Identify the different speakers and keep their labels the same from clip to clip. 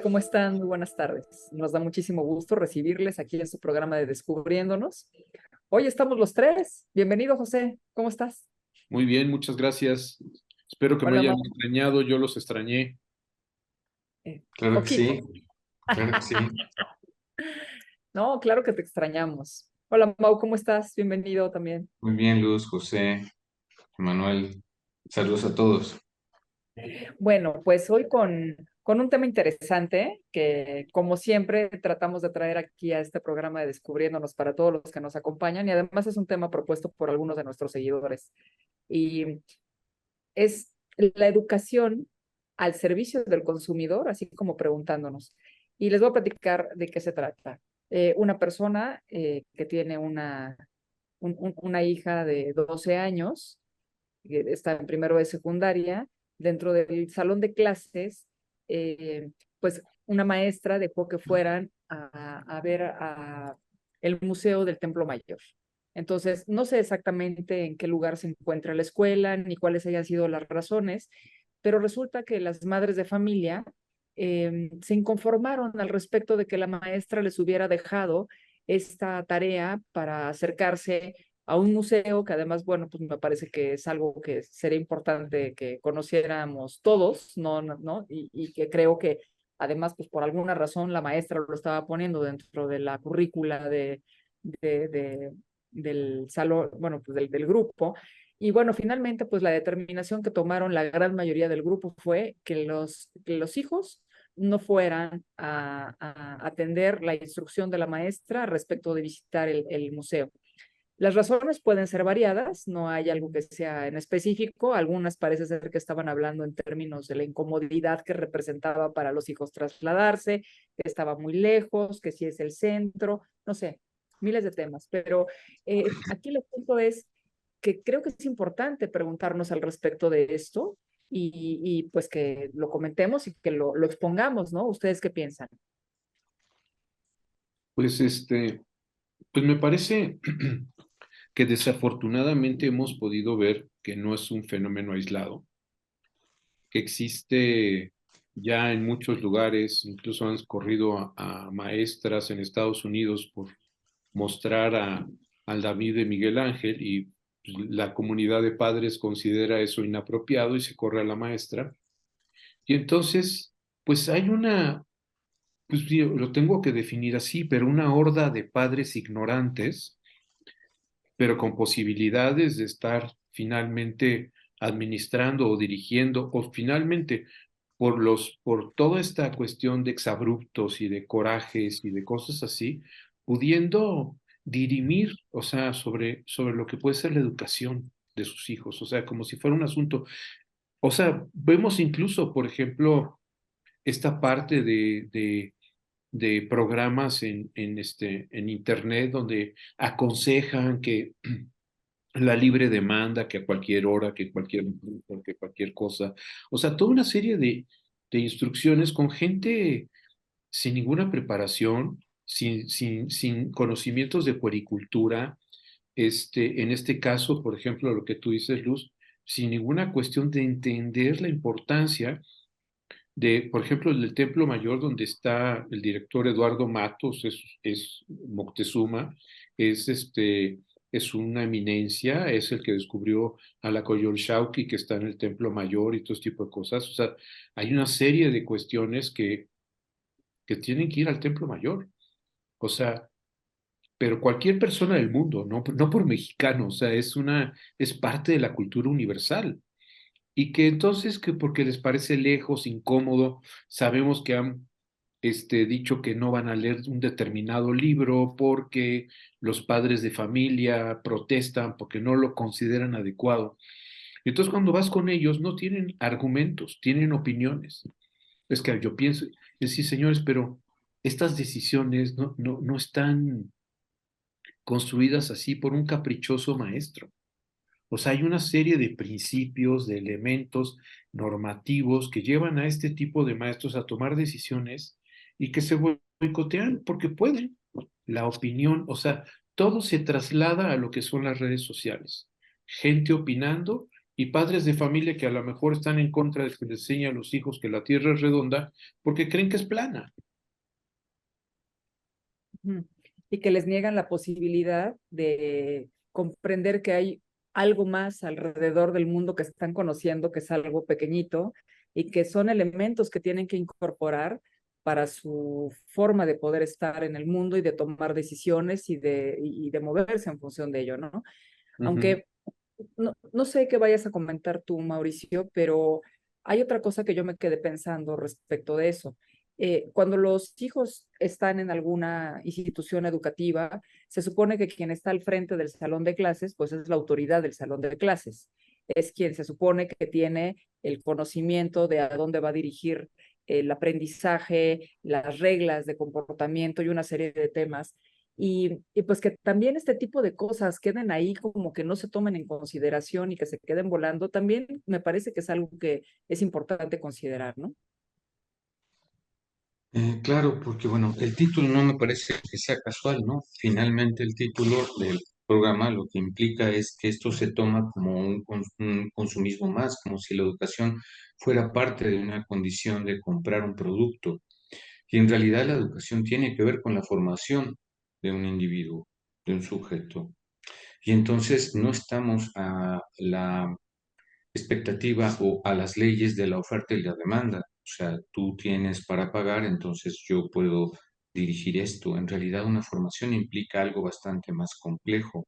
Speaker 1: ¿cómo están? Muy buenas tardes. Nos da muchísimo gusto recibirles aquí en su programa de Descubriéndonos. Hoy estamos los tres. Bienvenido, José. ¿Cómo estás?
Speaker 2: Muy bien, muchas gracias. Espero que me
Speaker 1: Hola,
Speaker 2: hayan
Speaker 1: Mau.
Speaker 2: extrañado, yo los extrañé.
Speaker 3: Claro que
Speaker 1: Poquito.
Speaker 3: sí, claro que sí.
Speaker 1: No, claro que te extrañamos. Hola, Mau, ¿cómo estás? Bienvenido también.
Speaker 3: Muy bien, Luz, José, Manuel. Saludos a todos.
Speaker 1: Bueno, pues hoy con un tema interesante que, como siempre, tratamos de traer aquí a este programa de Descubriéndonos para todos los que nos acompañan y además es un tema propuesto por algunos de nuestros seguidores. Y es la educación al servicio del consumidor, así como preguntándonos. Y les voy a platicar de qué se trata. Una persona que tiene una hija de 12 años, que está en primero de secundaria, dentro del salón de clases, pues una maestra dejó que fueran a ver el Museo del Templo Mayor. Entonces, no sé exactamente en qué lugar se encuentra la escuela ni cuáles hayan sido las razones, pero resulta que las madres de familia se inconformaron al respecto de que la maestra les hubiera dejado esta tarea para acercarse a un museo que además, bueno, pues me parece que es algo que sería importante que conociéramos todos, ¿no? Y que creo que además, pues por alguna razón la maestra lo estaba poniendo dentro de la currícula de, de, del salón, bueno, pues del grupo. Y bueno, finalmente, pues la determinación que tomaron la gran mayoría del grupo fue que los hijos no fueran a atender la instrucción de la maestra respecto de visitar el museo. Las razones pueden ser variadas, no hay algo que sea en específico. Algunas parece ser que estaban hablando en términos de la incomodidad que representaba para los hijos trasladarse, que estaba muy lejos, que si es el centro, no sé, miles de temas. Pero aquí el punto es que creo que es importante preguntarnos al respecto de esto y pues que lo comentemos y que lo expongamos, ¿no? ¿Ustedes qué piensan?
Speaker 2: Pues pues me parece que desafortunadamente hemos podido ver que no es un fenómeno aislado, que existe ya en muchos lugares, incluso han corrido a maestras en Estados Unidos por mostrar al David de Miguel Ángel y pues, la comunidad de padres considera eso inapropiado y se corre a la maestra. Y entonces, pues hay pues yo lo tengo que definir así, pero una horda de padres ignorantes, pero con posibilidades de estar finalmente administrando o dirigiendo, o finalmente por toda esta cuestión de exabruptos y de corajes y de cosas así, pudiendo dirimir, o sea, sobre lo que puede ser la educación de sus hijos, o sea, como si fuera un asunto, o sea, vemos incluso, por ejemplo, esta parte de programas en Internet donde aconsejan que la libre demanda, que a cualquier hora, que cualquier cosa, o sea, toda una serie de instrucciones con gente sin ninguna preparación, sin conocimientos de puericultura, en este caso, por ejemplo, lo que tú dices, Luz, sin ninguna cuestión de entender la importancia por ejemplo, el del Templo Mayor, donde está el director Eduardo Matos, es Moctezuma, es es una eminencia, es el que descubrió a la Coyolxauhqui que está en el Templo Mayor y todo este tipo de cosas. O sea, hay una serie de cuestiones que tienen que ir al Templo Mayor. O sea, pero cualquier persona del mundo, no por mexicano, o sea, es parte de la cultura universal y que entonces, que porque les parece lejos, incómodo, sabemos que han dicho que no van a leer un determinado libro porque los padres de familia protestan porque no lo consideran adecuado. Entonces, cuando vas con ellos, no tienen argumentos, tienen opiniones. Es que yo pienso, sí, señores, pero estas decisiones no están construidas así por un caprichoso maestro. O sea, hay una serie de principios, de elementos normativos que llevan a este tipo de maestros a tomar decisiones y que se boicotean porque pueden. La opinión, o sea, todo se traslada a lo que son las redes sociales. Gente opinando y padres de familia que a lo mejor están en contra de que les enseñe a los hijos que la Tierra es redonda porque creen que es plana.
Speaker 1: Ujú. Y que les niegan la posibilidad de comprender que hay algo más alrededor del mundo que están conociendo, que es algo pequeñito y que son elementos que tienen que incorporar para su forma de poder estar en el mundo y de tomar decisiones y de moverse en función de ello, ¿no?
Speaker 2: Ujú,
Speaker 1: Aunque no sé qué vayas a comentar tú, Mauricio, pero hay otra cosa que yo me quedé pensando respecto de eso. Cuando los hijos están en alguna institución educativa, se supone que quien está al frente del salón de clases, pues es la autoridad del salón de clases. Es quien se supone que tiene el conocimiento de a dónde va a dirigir el aprendizaje, las reglas de comportamiento y una serie de temas y pues que también este tipo de cosas queden ahí como que no se tomen en consideración y que se queden volando, también me parece que es algo que es importante considerar, ¿no?
Speaker 3: Claro, porque bueno, el título no me parece que sea casual, ¿no? Finalmente el título del programa lo que implica es que esto se toma como un consumismo más, como si la educación fuera parte de una condición de comprar un producto. Y en realidad la educación tiene que ver con la formación de un individuo, de un sujeto. Y entonces no estamos a la expectativa o a las leyes de la oferta y la demanda. O sea, tú tienes para pagar, entonces yo puedo dirigir esto. En realidad una formación implica algo bastante más complejo.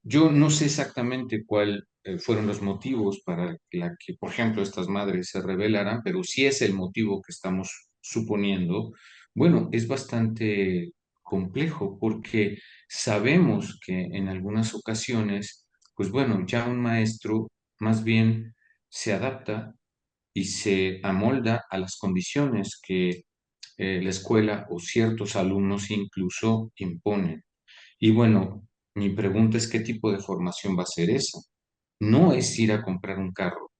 Speaker 3: Yo no sé exactamente cuáles fueron los motivos para la que, por ejemplo, estas madres se rebelaran, pero si es el motivo que estamos suponiendo, bueno, es bastante complejo porque sabemos que en algunas ocasiones, pues bueno, ya un maestro más bien se adapta y se amolda a las condiciones que la escuela o ciertos alumnos incluso imponen. Y bueno, mi pregunta es qué tipo de formación va a ser esa. No es ir a comprar un carro.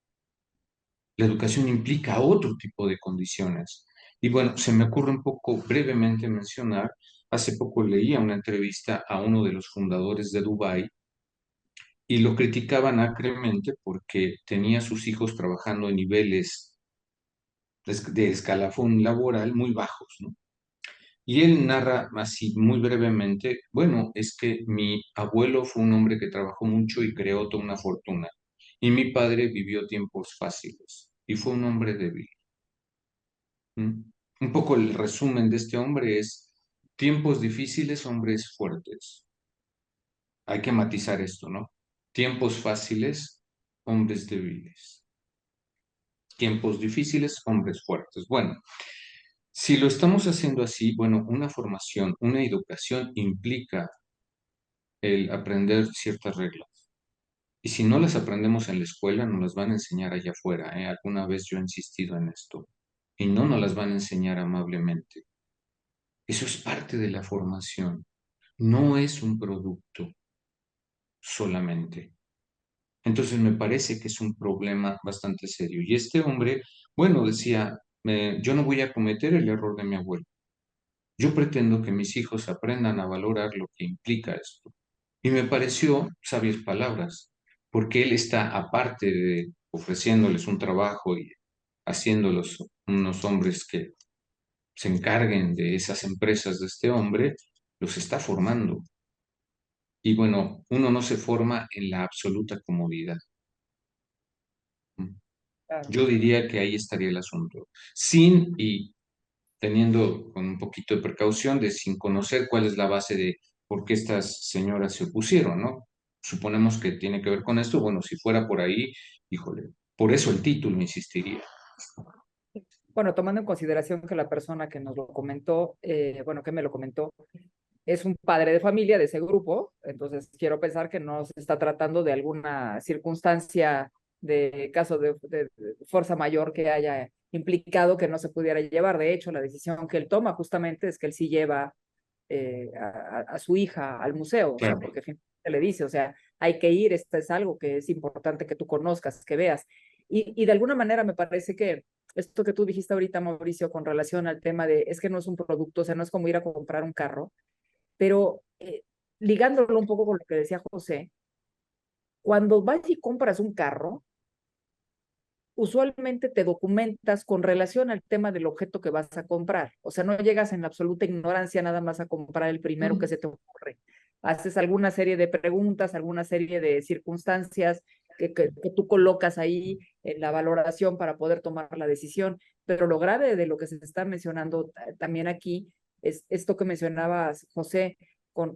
Speaker 3: La educación implica otro tipo de condiciones. Y bueno, se me ocurre un poco brevemente mencionar, hace poco leía una entrevista a uno de los fundadores de Dubái y lo criticaban acremente porque tenía a sus hijos trabajando en niveles de escalafón laboral muy bajos, ¿no? Y él narra así muy brevemente, bueno, es que mi abuelo fue un hombre que trabajó mucho y creó toda una fortuna, y mi padre vivió tiempos fáciles y fue un hombre débil. ¿M? Un poco el resumen de este hombre es tiempos difíciles, hombres fuertes. Hay que matizar esto, ¿no? Tiempos fáciles, hombres débiles. Tiempos difíciles, hombres fuertes. Bueno, si lo estamos haciendo así, bueno, una formación, una educación implica el aprender ciertas reglas. Y si no las aprendemos en la escuela, nos las van a enseñar allá afuera, ¿eh? Alguna vez yo he insistido en esto. Y no nos las van a enseñar amablemente. Eso es parte de la formación. No es un producto solamente. Entonces me parece que es un problema bastante serio. Y este hombre, bueno, decía, yo no voy a cometer el error de mi abuelo. Yo pretendo que mis hijos aprendan a valorar lo que implica esto. Y me pareció sabias palabras, porque él está, aparte de ofreciéndoles un trabajo y haciéndolos unos hombres que se encarguen de esas empresas de este hombre, los está formando. Y bueno, uno no se forma en la absoluta comodidad.
Speaker 1: Claro.
Speaker 3: Yo diría que ahí estaría el asunto. Sin y teniendo con un poquito de precaución de sin conocer cuál es la base de por qué estas señoras se opusieron, ¿no? Suponemos que tiene que ver con esto. Bueno, si fuera por ahí, híjole, por eso el título insistiría.
Speaker 1: Bueno, tomando en consideración que la persona que nos lo comentó, bueno, que me lo comentó, es un padre de familia de ese grupo, entonces quiero pensar que no se está tratando de alguna circunstancia de caso de fuerza mayor que haya implicado que no se pudiera llevar. De hecho, la decisión que él toma justamente es que él sí lleva a su hija al museo, o sea,
Speaker 3: Claro,
Speaker 1: porque finalmente le dice, o sea, hay que ir, esto es algo que es importante que tú conozcas, que veas. Y de alguna manera me parece que esto que tú dijiste ahorita, Mauricio, con relación al tema de, es que no es un producto, o sea, no es como ir a comprar un carro, pero ligándolo un poco con lo que decía José, cuando vas y compras un carro, usualmente te documentas con relación al tema del objeto que vas a comprar. O sea, no llegas en la absoluta ignorancia nada más a comprar el primero que se te ocurre. Haces alguna serie de preguntas, alguna serie de circunstancias que tú colocas ahí en la valoración para poder tomar la decisión. Pero lo grave de lo que se está mencionando también aquí es esto que mencionabas, José, con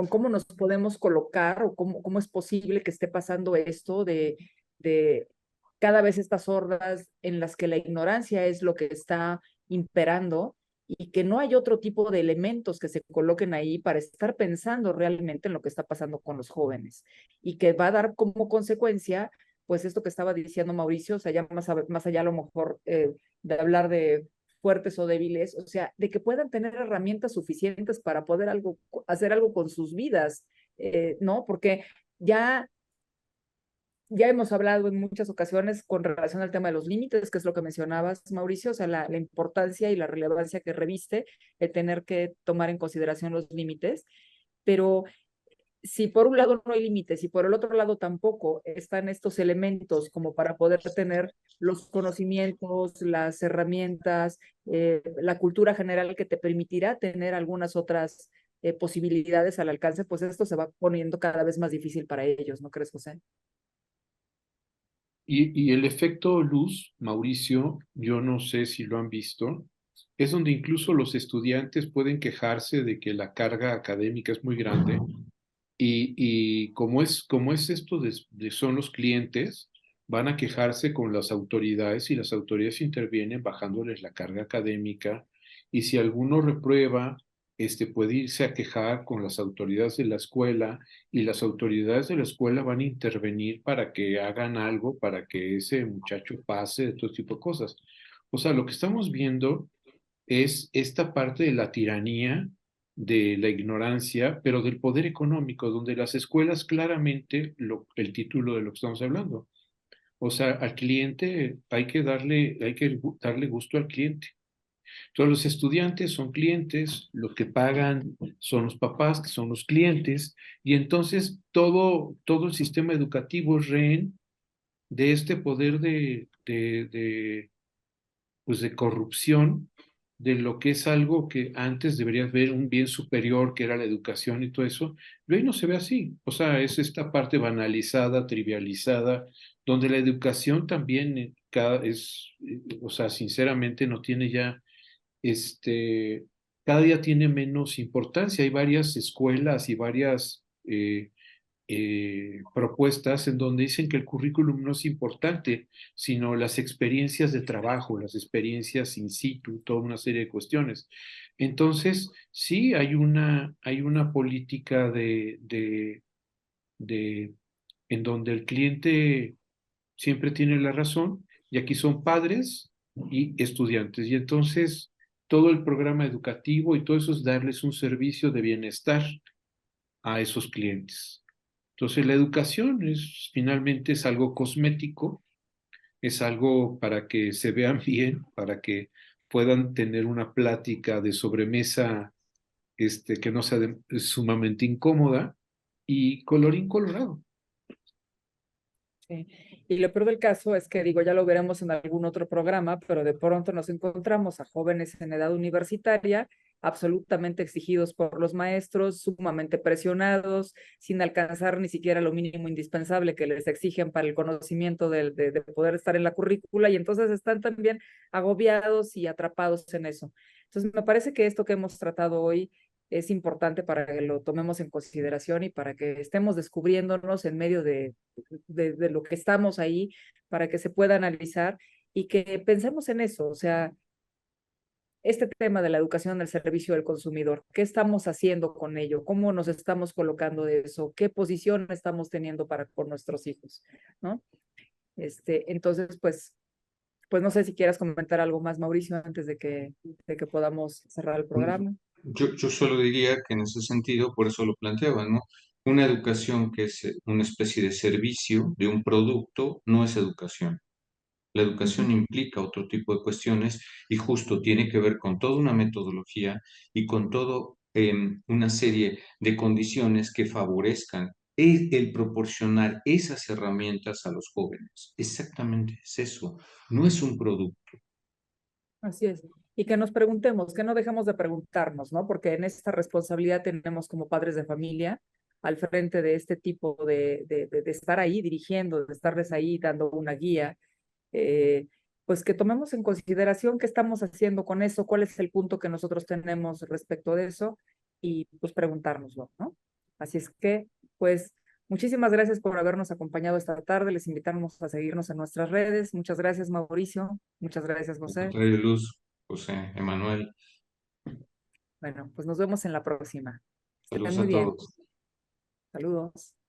Speaker 1: cómo nos podemos colocar o cómo es posible que esté pasando esto de cada vez estas hordas en las que la ignorancia es lo que está imperando y que no hay otro tipo de elementos que se coloquen ahí para estar pensando realmente en lo que está pasando con los jóvenes y que va a dar como consecuencia, pues esto que estaba diciendo Mauricio, o sea, ya más allá a lo mejor de hablar de fuertes o débiles, o sea, de que puedan tener herramientas suficientes para poder hacer algo con sus vidas, ¿no? Porque ya ya hemos hablado en muchas ocasiones con relación al tema de los límites, que es lo que mencionabas, Mauricio, o sea, la importancia y la relevancia que reviste el tener que tomar en consideración los límites, pero si por un lado no hay límites y por el otro lado tampoco están estos elementos como para poder tener los conocimientos, las herramientas, la cultura general que te permitirá tener algunas otras posibilidades al alcance, pues esto se va poniendo cada vez más difícil para ellos, ¿no crees, José?
Speaker 2: Y el efecto luz, Mauricio, yo no sé si lo han visto, es donde incluso los estudiantes pueden quejarse de que la carga académica es muy grande y como es esto son los clientes, van a quejarse con las autoridades y las autoridades intervienen bajándoles la carga académica y si alguno reprueba, puede irse a quejar con las autoridades de la escuela y las autoridades de la escuela van a intervenir para que hagan algo, para que ese muchacho pase, de todo tipo de cosas. O sea, lo que estamos viendo es esta parte de la tiranía, de la ignorancia, pero del poder económico, donde las escuelas claramente, el título de lo que estamos hablando. O sea, al cliente hay que darle gusto al cliente. Todos los estudiantes son clientes, los que pagan son los papás, que son los clientes, y entonces todo el sistema educativo es rehén de este poder pues de corrupción, de lo que es algo que antes deberías ver un bien superior, que era la educación y todo eso, pero hoy no se ve así. O sea, es esta parte banalizada, trivializada, donde la educación también o sea, sinceramente no tiene ya este, cada día tiene menos importancia. Hay varias escuelas y varias propuestas en donde dicen que el currículum no es importante, sino las experiencias de trabajo, las experiencias in situ, toda una serie de cuestiones. Entonces, sí, hay una política de, en donde el cliente siempre tiene la razón, y aquí son padres y estudiantes. Y entonces todo el programa educativo y todo eso es darles un servicio de bienestar a esos clientes. Entonces la educación finalmente es algo cosmético, es algo para que se vean bien, para que puedan tener una plática de sobremesa que no sea sumamente incómoda y colorín colorado.
Speaker 1: Sí. Y lo peor del caso es que, digo, ya lo veremos en algún otro programa, pero de pronto nos encontramos a jóvenes en edad universitaria absolutamente exigidos por los maestros, sumamente presionados, sin alcanzar ni siquiera lo mínimo indispensable que les exigen para el conocimiento de poder estar en la currícula, y entonces están también agobiados y atrapados en eso. Entonces, me parece que esto que hemos tratado hoy es importante para que lo tomemos en consideración y para que estemos descubriéndonos en medio de lo que estamos ahí, para que se pueda analizar y que pensemos en eso, o sea, este tema de la educación al servicio del consumidor, ¿qué estamos haciendo con ello? ¿Cómo nos estamos colocando de eso? ¿Qué posición estamos teniendo para con nuestros hijos? ¿No? Entonces, pues no sé si quieras comentar algo más, Mauricio, antes de que podamos cerrar el programa.
Speaker 3: Yo solo diría que en ese sentido, por eso lo planteaba, ¿no? Una educación que es una especie de servicio de un producto no es educación. La educación implica otro tipo de cuestiones y justo tiene que ver con toda una metodología y con todo una serie de condiciones que favorezcan es el proporcionar esas herramientas a los jóvenes. Exactamente es eso, no es un producto.
Speaker 1: Así es. Y que nos preguntemos, que no dejemos de preguntarnos, ¿no? Porque en esta responsabilidad tenemos como padres de familia al frente de este tipo de estar ahí dirigiendo, de estarles ahí dando una guía, eh, pues que tomemos en consideración qué estamos haciendo con eso, cuál es el punto que nosotros tenemos respecto de eso y pues preguntárnoslo, ¿no? Así es que, pues, muchísimas gracias por habernos acompañado esta tarde. Les invitamos a seguirnos en nuestras redes. Muchas gracias, Mauricio. Muchas gracias,
Speaker 3: Al
Speaker 1: José.
Speaker 3: contrario, Luz, José, Emanuel,
Speaker 1: Bueno, pues nos vemos en la próxima. Que estén
Speaker 3: saludos
Speaker 1: muy
Speaker 3: a
Speaker 1: bien.
Speaker 3: todos.
Speaker 1: Saludos.